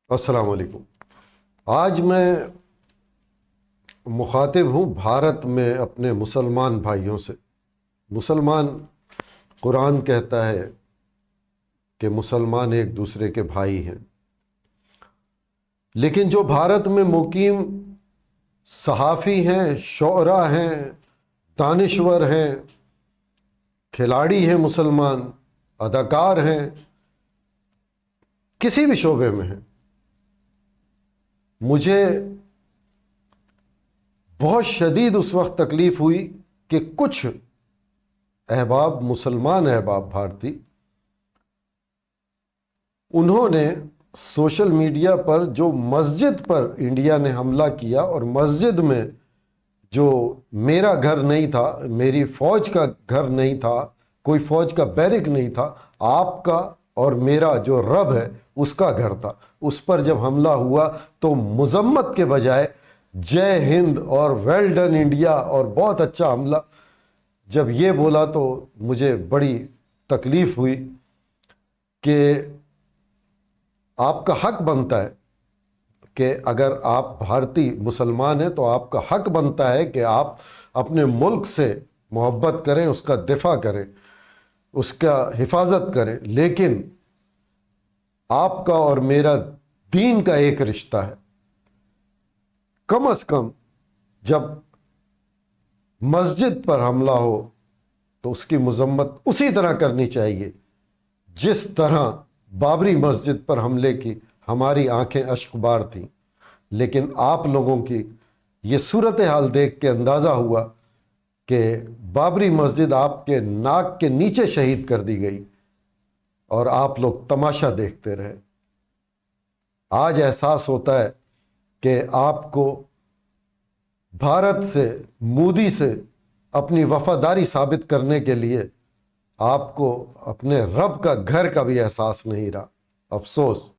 السلام علیکم۔ آج میں مخاطب ہوں بھارت میں اپنے مسلمان بھائیوں سے۔ مسلمان، قرآن کہتا ہے کہ مسلمان ایک دوسرے کے بھائی ہیں، لیکن جو بھارت میں مقیم صحافی ہیں، شعراء ہیں، دانشور ہیں، کھلاڑی ہیں، مسلمان اداکار ہیں، کسی بھی شعبے میں ہیں، مجھے بہت شدید اس وقت تکلیف ہوئی کہ کچھ احباب، مسلمان احباب بھارتی، انہوں نے سوشل میڈیا پر جو مسجد پر انڈیا نے حملہ کیا، اور مسجد میں جو میرا گھر نہیں تھا، میری فوج کا گھر نہیں تھا، کوئی فوج کا بیرک نہیں تھا، آپ کا اور میرا جو رب ہے اس کا گھر تھا، اس پر جب حملہ ہوا تو مذمت کے بجائے جے ہند اور ویل ڈن انڈیا اور بہت اچھا حملہ، جب یہ بولا تو مجھے بڑی تکلیف ہوئی کہ آپ کا حق بنتا ہے کہ اگر آپ بھارتی مسلمان ہیں تو آپ کا حق بنتا ہے کہ آپ اپنے ملک سے محبت کریں، اس کا دفاع کریں، اس کا حفاظت کریں، لیکن آپ کا اور میرا دین کا ایک رشتہ ہے۔ کم از کم جب مسجد پر حملہ ہو تو اس کی مذمت اسی طرح کرنی چاہیے جس طرح بابری مسجد پر حملے کی ہماری آنکھیں اشک بار تھیں، لیکن آپ لوگوں کی یہ صورتحال دیکھ کے اندازہ ہوا کہ بابری مسجد آپ کے ناک کے نیچے شہید کر دی گئی اور آپ لوگ تماشا دیکھتے رہے۔ آج احساس ہوتا ہے کہ آپ کو بھارت سے، مودی سے اپنی وفاداری ثابت کرنے کے لیے آپ کو اپنے رب کا گھر کا بھی احساس نہیں رہا۔ افسوس۔